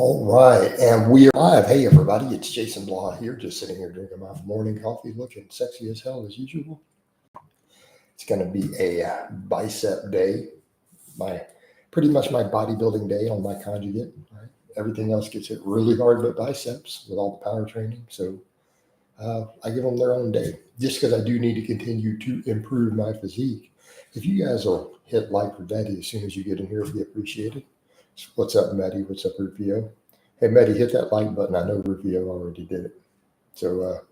All right, and we are live. Hey, everybody, it's Jason Blaha here, just sitting here drinking my morning coffee, looking sexy as hell as usual. It's going to be a bicep day, pretty much my bodybuilding day on my conjugate. Right? Everything else gets hit really hard but biceps with all the power training. So I give them their own day, just because I do need to continue to improve my physique. If you guys will hit like for Daddy as soon as you get in here, it'd be appreciated. What's up, Maddie? What's up, Rufio? Hey, Maddie, hit that like button. I know Rufio already did it. So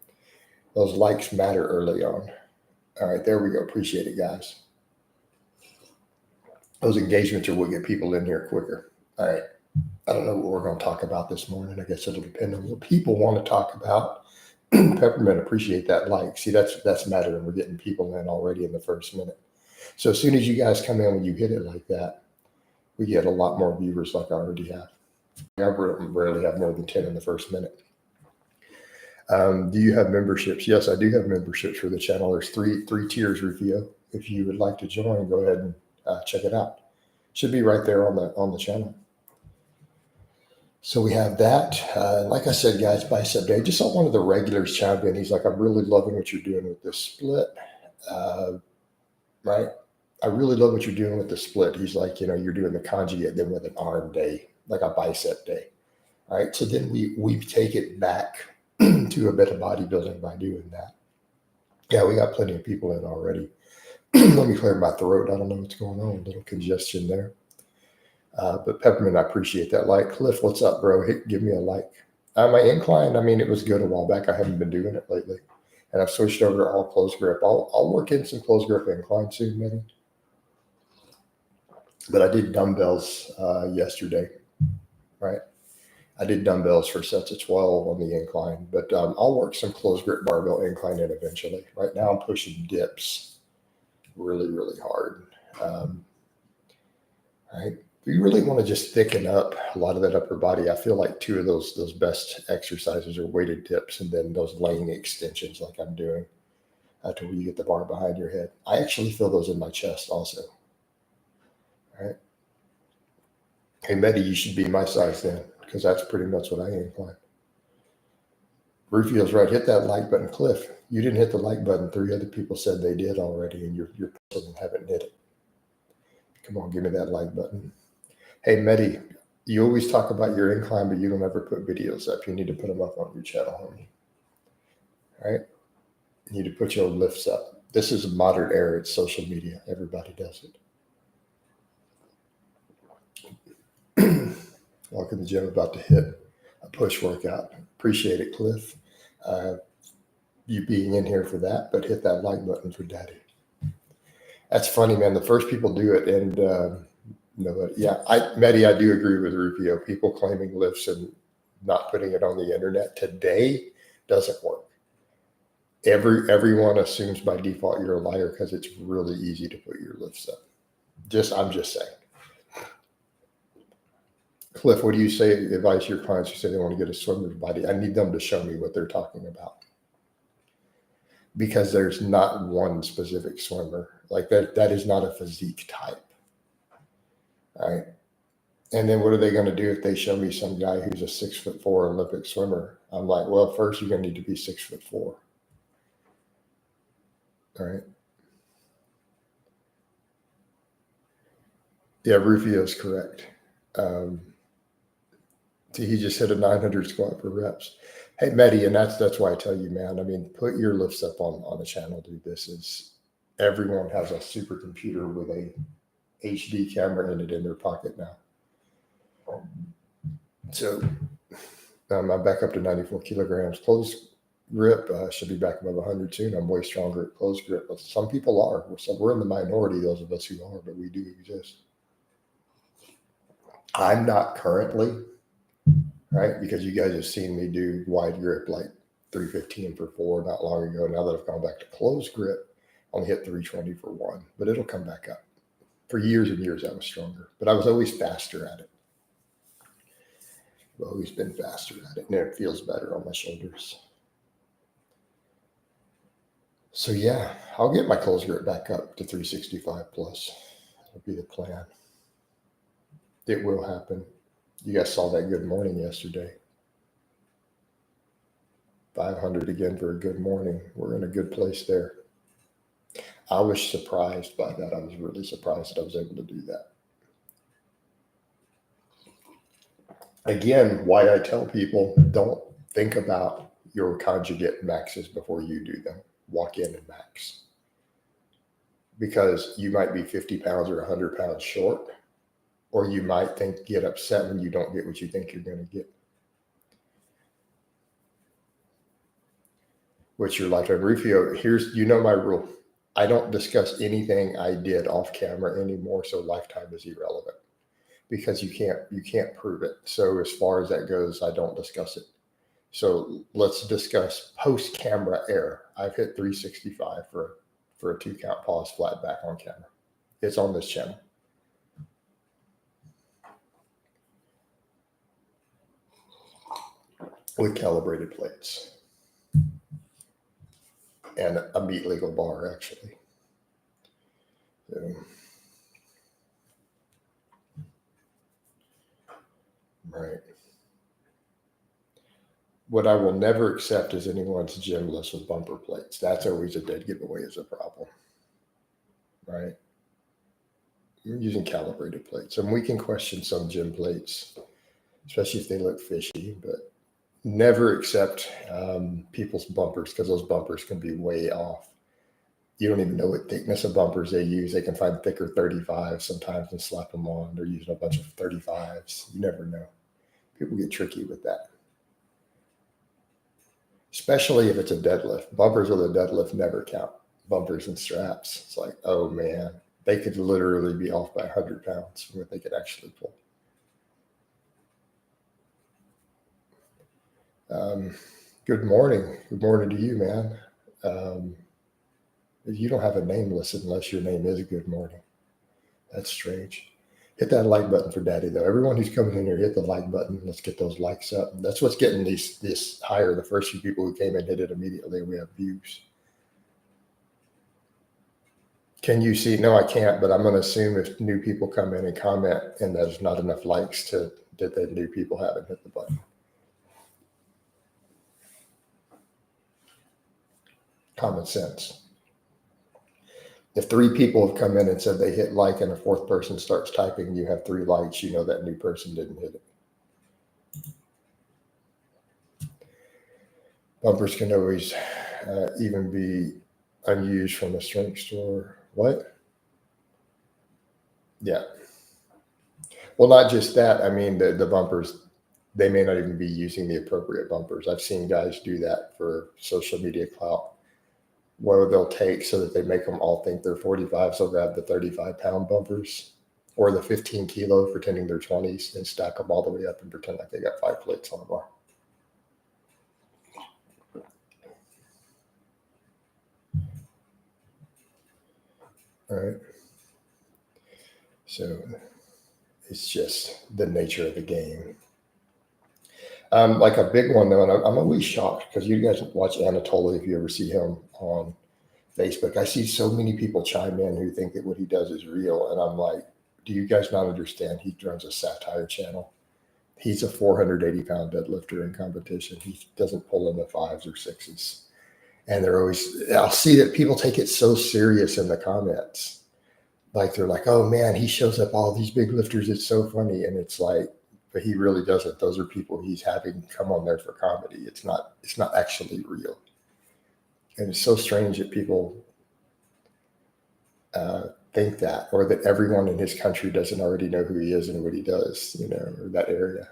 those likes matter early on. All right, there we go. Appreciate it, guys. Those engagements are what get people in here quicker. All right. I don't know what we're going to talk about this morning. I guess it'll depend on what people want to talk about. Peppermint, appreciate that like. See, that's mattering. We're getting people in already in the first minute. So as soon as you guys come in, when you hit it like that, we get a lot more viewers like I already have. I rarely have more than 10 in the first minute. Do you have memberships? Yes, I do have memberships for the channel. There's three tiers, Rufio. If you would like to join, go ahead and check it out. Should be right there on the channel. So we have that. Like I said, guys, bicep day. Just saw one of the regulars chime in. He's like, I'm really loving what you're doing with this split. Right? I really love what you're doing with the split. He's like, you're doing the conjugate then with an arm day, like a bicep day. All right. So then we take it back to a bit of bodybuilding by doing that. Yeah, we got plenty of people in already. Let me clear my throat. I don't know what's going on. A little congestion there. But Peppermint, I appreciate that like. Cliff, what's up, bro? Hey, give me a like. My incline, it was good a while back. I haven't been doing it lately. And I've switched over to all close grip. I'll work in some close grip incline soon, maybe. But I did dumbbells yesterday, right? I did dumbbells for sets of 12 on the incline, but I'll work some close grip barbell incline in eventually. Right now I'm pushing dips really, really hard. Right? If you really want to just thicken up a lot of that upper body, I feel like two of those best exercises are weighted dips and then those laying extensions like I'm doing to where you get the bar behind your head. I actually feel those in my chest also. All right. Hey, Medi, you should be my size then, because that's pretty much what I incline. Rufio's right. Hit that like button. Cliff, you didn't hit the like button. 3 other people said they did already, and you're haven't hit it. Come on, give me that like button. Hey, Medi, you always talk about your incline, but you don't ever put videos up. You need to put them up on your channel, homie. All right? You need to put your lifts up. This is a modern era. It's social media. Everybody does it. Walking the gym, about to hit a push workout. Appreciate it, Cliff. You being in here for that, but hit that like button for Daddy. That's funny, man. The first people do it, and Medi, I do agree with Rufio. People claiming lifts and not putting it on the internet today doesn't work. Everyone assumes by default you're a liar because it's really easy to put your lifts up. I'm just saying. Cliff, what do you say? Advise your clients who say they want to get a swimmer's body. I need them to show me what they're talking about, because there's not one specific swimmer like that. That is not a physique type. All right. And then what are they going to do if they show me some guy who's a 6'4" Olympic swimmer? I'm like, well, first you're going to need to be 6'4". All right. Yeah, Rufio's correct. He just hit a 900 squat per reps. Hey, Medi, and that's why I tell you, man, put your lifts up on the channel, dude. Everyone has a supercomputer with a HD camera in it in their pocket now. So I'm back up to 94 kilograms. Close grip should be back above 100 soon. I'm way stronger at close grip. But some people are. We're in the minority, those of us who are, but we do exist. I'm not currently, right? Because you guys have seen me do wide grip like 315 for 4 not long ago. Now that I've gone back to close grip, I only hit 320 for 1, but it'll come back up. For years and years, I was stronger, but I was always faster at it. I've always been faster at it, and it feels better on my shoulders. So yeah, I'll get my close grip back up to 365 plus. That'll be the plan. It will happen. You guys saw that good morning yesterday. 500 again for a good morning. We're in a good place there. I was surprised by that. I was really surprised that I was able to do that. Again, why I tell people don't think about your conjugate maxes before you do them. Walk in and max. Because you might be 50 pounds or 100 pounds short, or you might get upset when you don't get what you think you're going to get. What's your lifetime? Rufio, my rule. I don't discuss anything I did off camera anymore, so lifetime is irrelevant because you can't prove it. So as far as that goes, I don't discuss it. So let's discuss post camera error. I've hit 365 for a 2 count pause flat back on camera. It's on this channel. With calibrated plates and a meat legal bar, actually. So, right. What I will never accept is anyone's gym list with bumper plates. That's always a dead giveaway as a problem, right? You're using calibrated plates. And we can question some gym plates, especially if they look fishy, but never accept people's bumpers because those bumpers can be way off. You don't even know what thickness of bumpers they use. They can find thicker 35s sometimes and slap them on. They're using a bunch of 35s. You never know. People get tricky with that. Especially if it's a deadlift. Bumpers with a deadlift never count. Bumpers and straps. It's like, oh man, they could literally be off by 100 pounds from what they could actually pull. Good morning. Good morning to you, man. You don't have a name listed unless your name is Good Morning. That's strange. Hit that like button for Daddy, though. Everyone who's coming in here, hit the like button. Let's get those likes up. That's what's getting this higher. The first few people who came in hit it immediately. We have views. Can you see? No, I can't, but I'm going to assume if new people come in and comment and there's not enough likes that the new people haven't hit the button. Common sense. If 3 people have come in and said they hit like and a 4th person starts typing, you have 3 likes, you know that new person didn't hit it. Bumpers can always even be unused from a strength store. What? Yeah. Well, not just that. I mean, the bumpers, they may not even be using the appropriate bumpers. I've seen guys do that for social media clout, where they'll take so that they make them all think they're 45. So they'll grab the 35-pound bumpers or the 15 kilo, pretending they're 20s, and stack them all the way up and pretend like they got 5 plates on a bar. All right. So it's just the nature of the game. Like a big one, though, and I'm always shocked because you guys watch Anatoly if you ever see him on Facebook. I see so many people chime in who think that what he does is real. And I'm like, do you guys not understand? He runs a satire channel. He's a 480-pound deadlifter in competition. He doesn't pull in the 5s or 6s. And I'll see that people take it so serious in the comments. Like they're like, oh man, he shows up all these big lifters. It's so funny. And it's like, but he really doesn't. Those are people he's having come on there for comedy. It's not actually real. And it's so strange that people think that, or that everyone in his country doesn't already know who he is and what he does, or that area.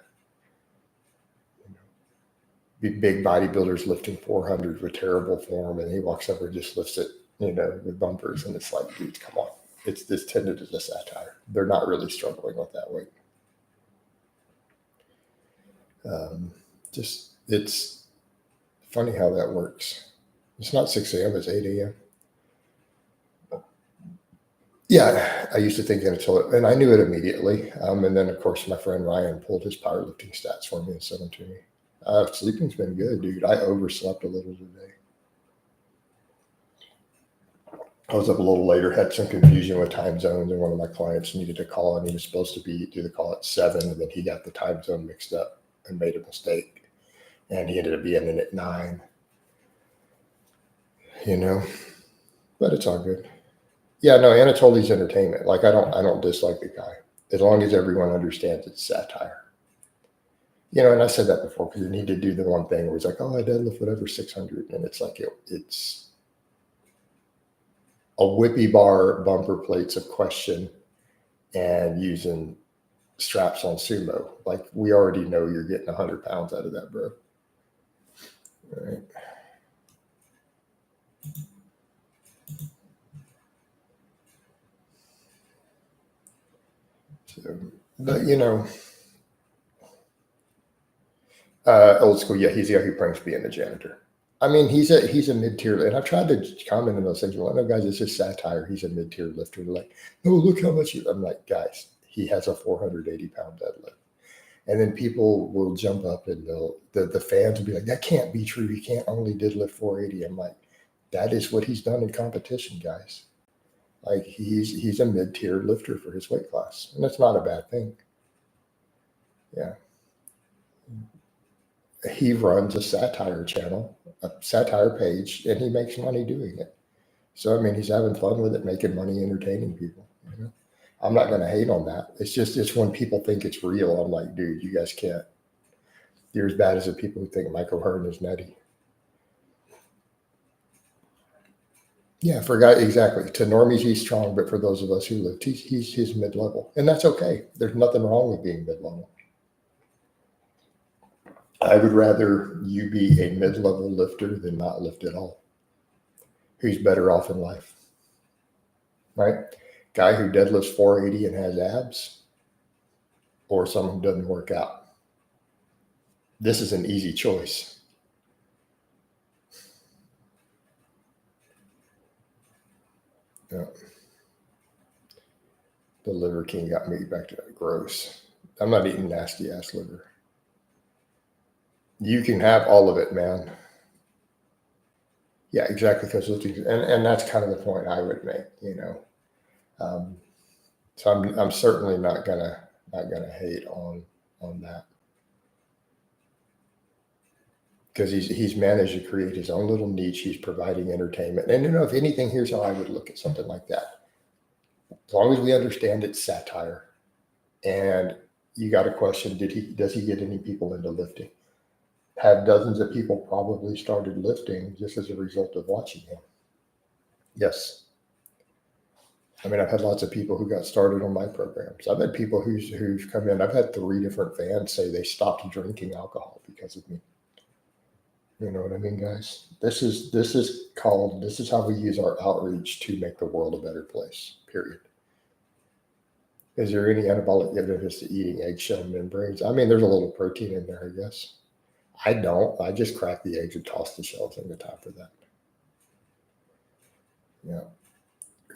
Big bodybuilders lifting 400 with terrible form, and he walks over and just lifts it, with bumpers. And it's like, dude, come on. It's this tended to the satire. They're not really struggling with that weight. It's funny how that works. It's not 6 a.m., it's 8 a.m. Yeah, I used to think that and I knew it immediately. And then, of course, my friend Ryan pulled his powerlifting stats for me and sent them to me. Sleeping's been good, dude. I overslept a little today. I was up a little later, had some confusion with time zones, and one of my clients needed to call, and he was supposed to do the call at 7, and then he got the time zone mixed up and made a mistake, and he ended up being in at 9. But it's all good. Yeah, no, Anatoly's entertainment. Like I don't dislike the guy as long as everyone understands it's satire. And I said that before because you need to do the one thing where he's like, oh, I deadlift whatever 600, and it's like it's a whippy bar bumper plates of question and using straps on sumo. Like we already know you're getting 100 pounds out of that, bro. All right. So, but old school, yeah, he's the guy who pranks being the janitor. I mean, he's a mid-tier, and I've tried to comment on those things. Well, no, guys, it's just satire. He's a mid-tier lifter. They're like, no, look how much I'm like, guys, he has a 480-pound deadlift. And then people will jump up and the fans will be like, that can't be true. He can't only deadlift 480. I'm like, that is what he's done in competition, guys. Like he's a mid-tier lifter for his weight class. And that's not a bad thing. Yeah. He runs a satire channel, a satire page, and he makes money doing it. So I mean, he's having fun with it, making money, entertaining people. I'm not going to hate on that. It's when people think it's real. I'm like, dude, you guys can't. You're as bad as the people who think Michael Hearn is nutty. Yeah, for a guy, exactly. To normies, he's strong, but for those of us who lift, he's mid-level, and that's okay. There's nothing wrong with being mid-level. I would rather you be a mid-level lifter than not lift at all. Who's better off in life, right? Guy who deadlifts 480 and has abs, or someone who doesn't work out. This is an easy choice. Yeah. The Liver King got me back to that. Gross. I'm not eating nasty ass liver. You can have all of it, man. Yeah, exactly. Because and that's kind of the point I would make. So I'm certainly not gonna hate on that because he's managed to create his own little niche. He's providing entertainment, and if anything, here's how I would look at something like that. As long as we understand it's satire, and you got a question: does he get any people into lifting? Have dozens of people probably started lifting just as a result of watching him? Yes. I mean, I've had lots of people who got started on my programs. I've had people who've come in. I've had 3 different fans say they stopped drinking alcohol because of me. You know what I mean, guys? This is how we use our outreach to make the world a better place, period. Is there any anabolic benefits to eating eggshell membranes? I mean, there's a little protein in there, I guess. I don't. I just crack the eggs and toss the shells in the top of that. Yeah.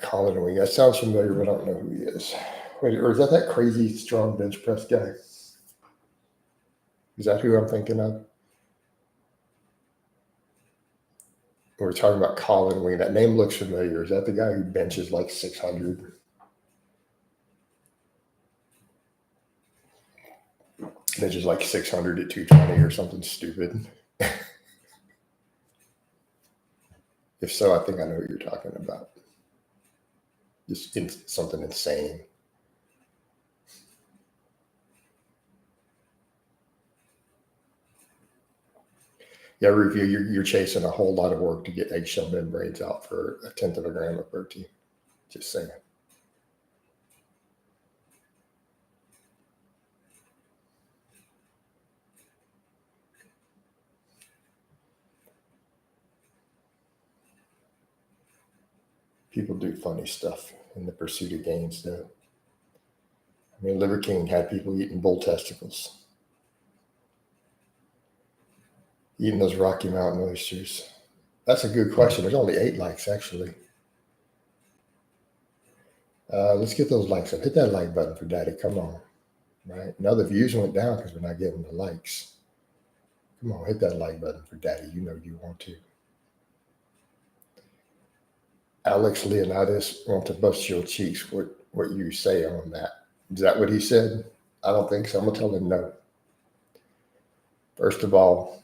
Colin Wing. That sounds familiar, but I don't know who he is. Wait, or is that crazy strong bench press guy? Is that who I'm thinking of? We're talking about Colin Wing. That name looks familiar. Is that the guy who benches like 600? Benches like 600 at 220 or something stupid. If so, I think I know what you're talking about. Just something insane. Yeah, review. You're chasing a whole lot of work to get eggshell membranes out for 1/10 of a gram of protein. Just saying. People do funny stuff in the pursuit of gains, though. I mean, Liver King had people eating bull testicles, eating those Rocky Mountain oysters. That's a good question. There's only 8 likes, actually. Let's get those likes up. Hit that like button for Daddy. Come on. Right? Now the views went down because we're not getting the likes. Come on, hit that like button for Daddy. You know you want to. Alex Leonidas want to bust your cheeks. What you say on that? Is that what he said? I don't think so. I'm gonna tell him no. First of all,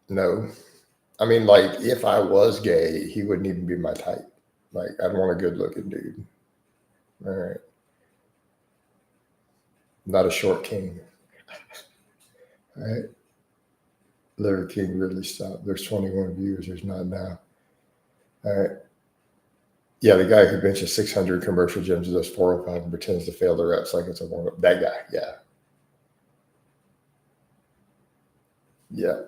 no. I mean, like, if I was gay, he wouldn't even be my type. Like, I'd want a good looking dude. All right. Not a short king. All right. Larry King really stopped. There's 21 viewers. There's not now. All right. Yeah, the guy who benches 600 commercial gyms does 405 and pretends to fail the reps like it's a warm up. That guy. Yeah. Yeah.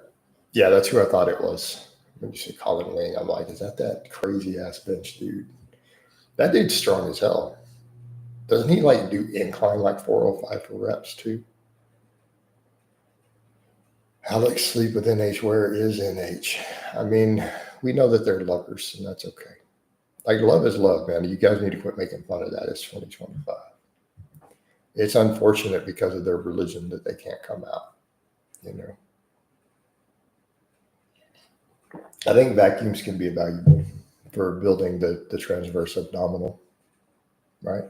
Yeah, that's who I thought it was. When you say Colin Wing, I'm like, is that crazy ass bench dude? That dude's strong as hell. Doesn't he like do incline like 405 for reps too? Alex sleep with NH. Where is NH? I mean, we know that they're lovers, and that's okay. Like, love is love, man. You guys need to quit making fun of that. It's 2025. It's unfortunate because of their religion that they can't come out, you know. I think vacuums can be valuable for building the transverse abdominal, right?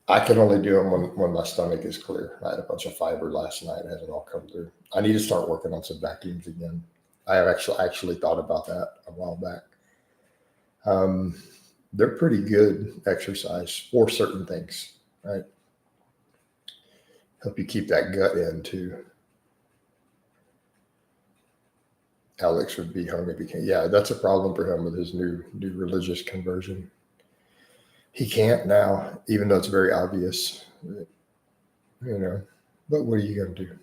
I can only do them when my stomach is clear. I had a bunch of fiber last night. It hasn't all come through. I need to start working on some vacuums again. I have actually thought about that a while back. They're pretty good exercise for certain things, right? Help you keep that gut in too. Alex would be home if he can't. Yeah, that's a problem for him with his new religious conversion. He can't now, even though it's very obvious, you know. But what are you going to do?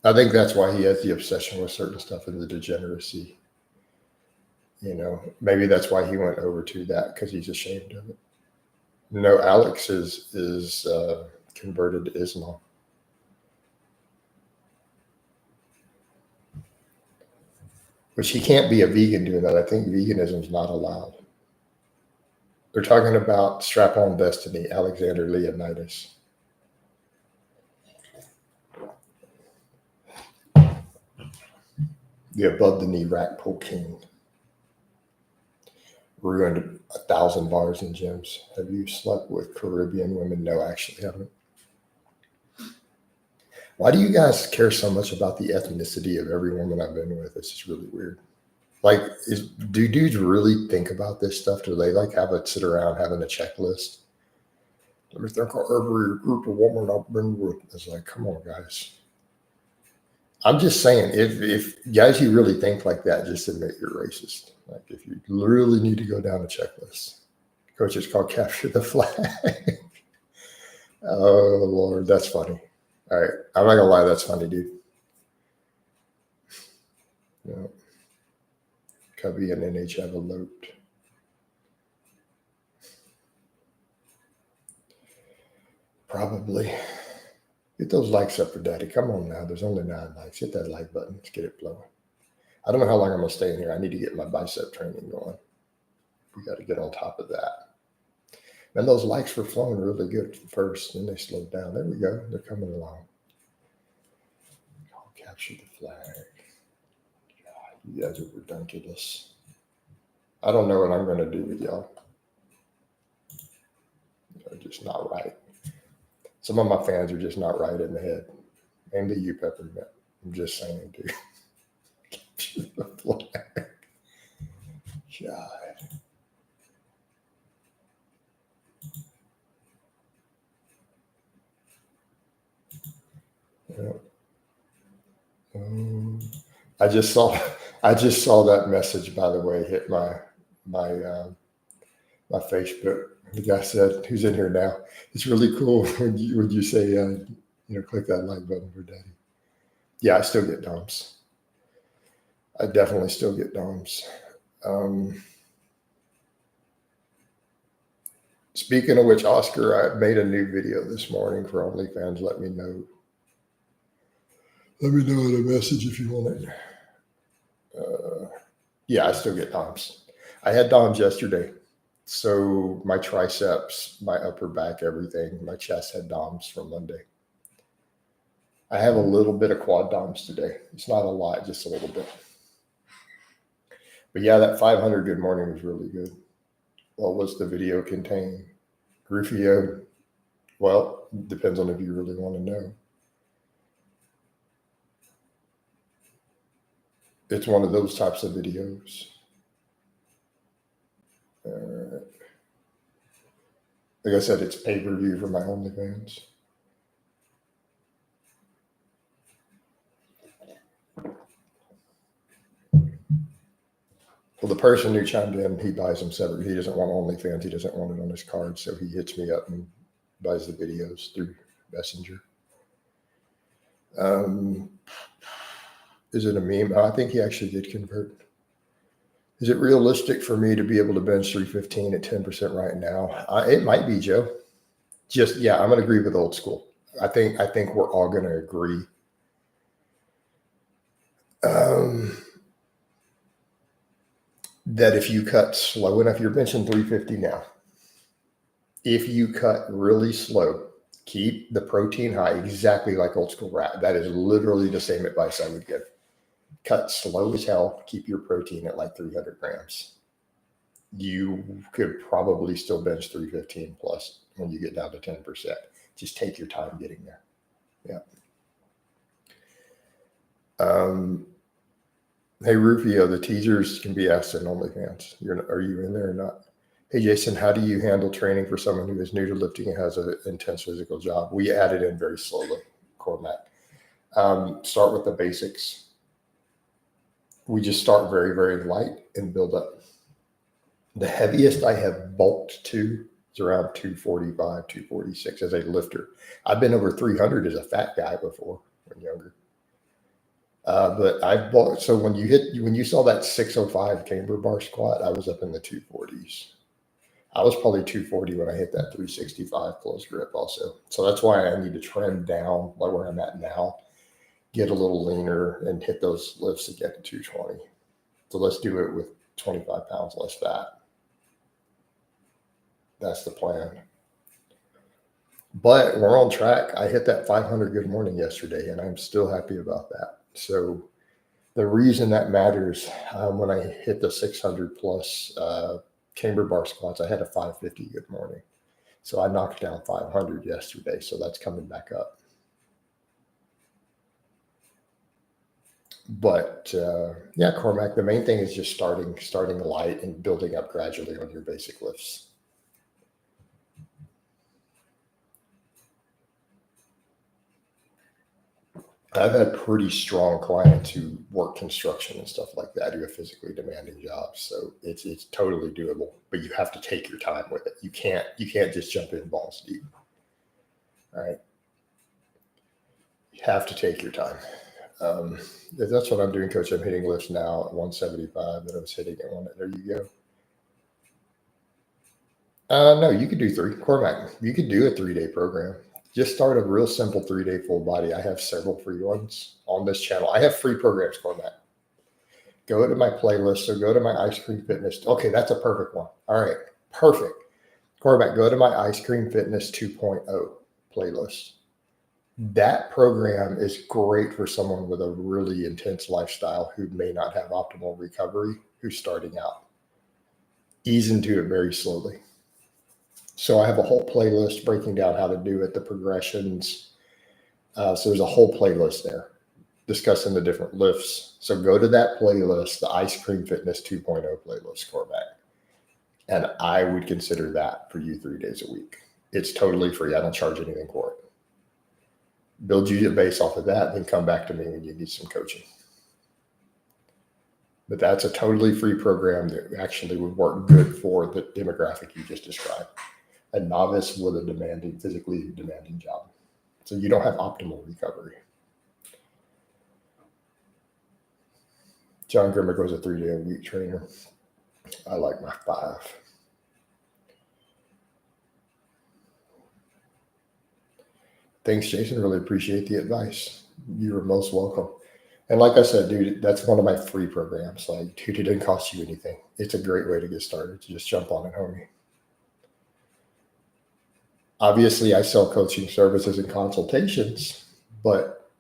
I think that's why he has the obsession with certain stuff and the degeneracy. You know, maybe that's why he went over to that, because he's ashamed of it. No, Alex is converted to Islam. Which he can't be a vegan doing that. I think veganism is not allowed. They're talking about strap-on destiny, Alexander Leonidas. The above-the-knee rack pull king. Ruined 1,000 bars in gyms. Have you slept with Caribbean women? No, actually, I haven't. Why do you guys care so much about the ethnicity of every woman I've been with? It's just really weird. Like, do dudes really think about this stuff? Do they like sit around having a checklist? Let me think of every group of women I've been with. It's like, come on, guys. I'm just saying, if guys, you really think like that, just admit you're racist. Like, if you really need to go down a checklist, coach, it's called capture the flag. Oh Lord, that's funny. All right, I'm not gonna lie, that's funny, dude. Yeah. Cubby and NH have eloped. Probably. Get those likes up for daddy. Come on now. There's only 9 likes. Hit that like button. Let's get it flowing. I don't know how long I'm going to stay in here. I need to get my bicep training going. We got to get on top of that. And those likes were flowing really good first. Then they slowed down. There we go. They're coming along. I'll capture the flag. God, you guys are ridiculous. I don't know what I'm going to do with y'all. They're just not right. Some of my fans are just not right in the head. Mainly you, Peppermint. I'm just saying, dude. Capture the flag. God. Yeah. I just saw that message, by the way, hit my Facebook. The guy said, "Who's in here now?" It's really cool when you say, click that like button for daddy. Yeah, I still get DOMs. I definitely still get DOMs. Speaking of which, Oscar, I made a new video this morning for OnlyFans. Let me know. Let me know in a message if you want it. Yeah, I still get DOMs. I had DOMs yesterday. So my triceps, my upper back, everything, my chest had DOMs from Monday. I have a little bit of quad DOMs today. It's not a lot, just a little bit. But yeah, that 500 good morning was really good. What was the video contain? Rufio? Well, depends on if you really want to know. It's one of those types of videos. Like I said, it's pay-per-view for my OnlyFans. Well, the person who chimed in, he buys them separate. He doesn't want OnlyFans. He doesn't want it on his card. So he hits me up and buys the videos through Messenger. Is it a meme? I think he actually did convert. Is it realistic for me to be able to bench 315 at 10% right now? It might be, Joe. Just, yeah, I'm going to agree with old school. I think we're all going to agree. That if you cut slow enough, you're benching 350 now. If you cut really slow, keep the protein high, exactly like old school rat. That is literally the same advice I would give. Cut slow as hell, keep your protein at like 300 grams. You could probably still bench 315 plus when you get down to 10%. Just take your time getting there. Yeah. Hey, Rufio, the teasers can be asked in OnlyFans. Are you in there or not? Hey, Jason, how do you handle training for someone who is new to lifting and has an intense physical job? We add it in very slowly, Cormac. Start with the basics. We just start very, very light and build up. The heaviest I have bulked to is around 245, 246 as a lifter. I've been over 300 as a fat guy before when younger. But I've bulked. So when you saw that 605 camber bar squat, I was up in the 240s. I was probably 240 when I hit that 365 close grip also. So that's why I need to trend down like where I'm at now, get a little leaner and hit those lifts again to 220. So let's do it with 25 pounds less fat. That's the plan. But we're on track. I hit that 500 good morning yesterday, and I'm still happy about that. So the reason that matters, when I hit the 600 plus camber bar squats, I had a 550 good morning. So I knocked down 500 yesterday. So that's coming back up. But yeah, Cormac, the main thing is just starting light and building up gradually on your basic lifts. I've had pretty strong clients who work construction and stuff like that, who have physically demanding jobs. So it's totally doable, but you have to take your time with it. You can't just jump in balls deep. All right. You have to take your time. That's what I'm doing, Coach. I'm hitting lifts now at 175 that I was hitting at one. There you go. No, you could do 3. Cormac, you could do a 3-day program. Just start a real simple 3-day full body. I have several free ones on this channel. I have free programs, Cormac. Go to my playlist. So go to my Ice Cream Fitness. Okay, that's a perfect one. All right, perfect. Cormac, go to my Ice Cream Fitness 2.0 playlist. That program is great for someone with a really intense lifestyle who may not have optimal recovery, who's starting out. Ease into it very slowly. So I have a whole playlist breaking down how to do it, the progressions. So there's a whole playlist there discussing the different lifts. So go to that playlist, the Ice Cream Fitness 2.0 playlist, Cormac. And I would consider that for you 3 days a week. It's totally free. I don't charge anything for it. Build you a base off of that, then come back to me when you need some coaching. But that's a totally free program that actually would work good for the demographic you just described. A novice with a physically demanding job. So you don't have optimal recovery. John Grimmer goes a 3-day-a-week trainer. I like my 5. Thanks, Jason. Really appreciate the advice. You're most welcome. And like I said, dude, that's one of my free programs. Like, dude, it didn't cost you anything. It's a great way to get started. To just jump on it, homie. Obviously, I sell coaching services and consultations, but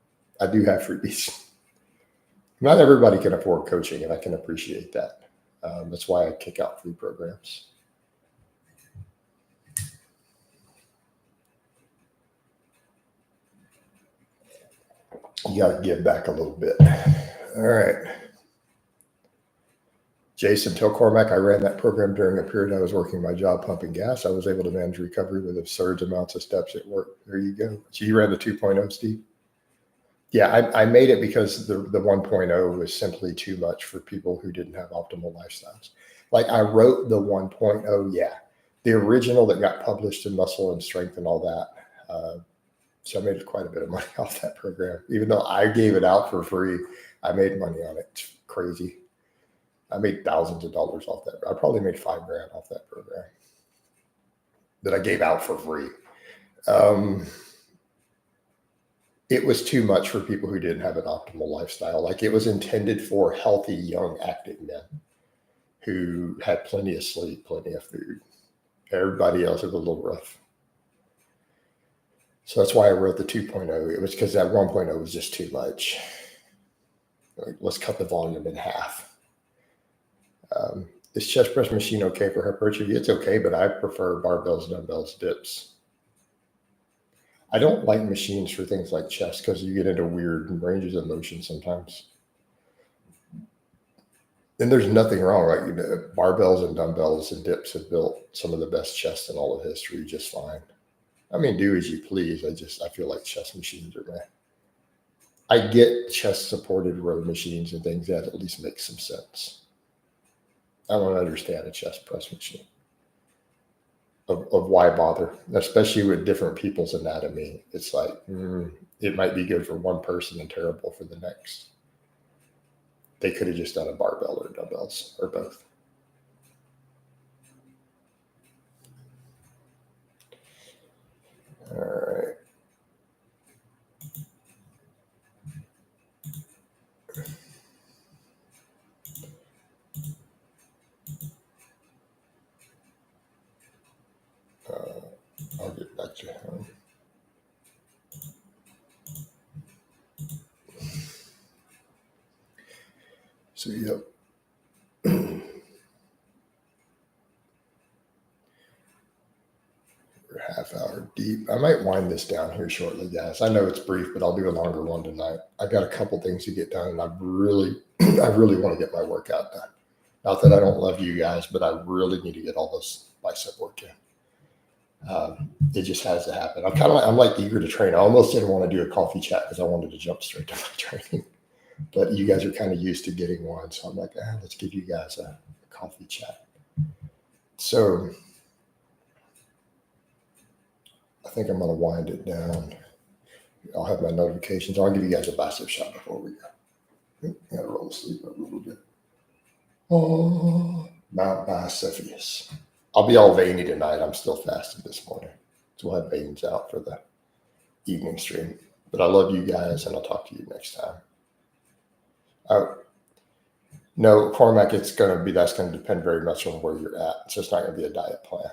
I do have freebies. Not everybody can afford coaching, and I can appreciate that. That's why I kick out free programs. You got to give back a little bit. All right. Jason, tell Cormac I ran that program during a period I was working my job pumping gas. I was able to manage recovery with absurd amounts of steps at work. There you go. So you ran the 2.0, Steve? Yeah, I made it because the 1.0 was simply too much for people who didn't have optimal lifestyles. Like I wrote the 1.0, yeah. The original that got published in Muscle and Strength and all that. So I made quite a bit of money off that program. Even though I gave it out for free, I made money on it. It's crazy. I made thousands of dollars off that. I probably made $5,000 off that program that I gave out for free. It was too much for people who didn't have an optimal lifestyle. Like it was intended for healthy, young, active men who had plenty of sleep, plenty of food. Everybody else was a little rough. So that's why I wrote the 2.0. It was because that 1.0 was just too much. Like, let's cut the volume in half. Is chest press machine okay for hypertrophy? It's okay, but I prefer barbells, dumbbells, dips. I don't like machines for things like chest because you get into weird ranges of motion sometimes. And there's nothing wrong, right? You know, barbells and dumbbells and dips have built some of the best chest in all of history just fine. I mean, do as you please. I feel like chest machines are meh. I get chest supported row machines and things that at least make some sense. I don't understand a chest press machine of why bother, especially with different people's anatomy. It's like, it might be good for one person and terrible for the next. They could have just done a barbell or dumbbells or both. All right. I'll get back to him. So, yep. We're half hour deep. I might wind this down here shortly, guys. I know it's brief, but I'll do a longer one tonight. I got a couple things to get done, and I really want to get my workout done. Not that I don't love you guys, but I really need to get all this bicep work in. It just has to happen. I'm like eager to train. I almost didn't want to do a coffee chat because I wanted to jump straight to my training, but you guys are kind of used to getting one. So I'm like, let's give you guys a coffee chat. So I think I'm going to wind it down. I'll have my notifications. I'll give you guys a bicep shot before we go. I got to roll asleep a little bit. Oh, Mount Bicephalus. I'll be all veiny tonight. I'm still fasted this morning. So we'll have veins out for the evening stream. But I love you guys, and I'll talk to you next time. No, Cormac, that's going to depend very much on where you're at. So it's not going to be a diet plan.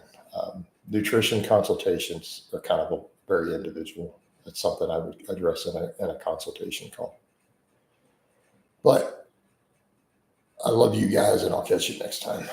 Nutrition consultations are kind of very individual. It's something I would address in a consultation call. But I love you guys, and I'll catch you next time.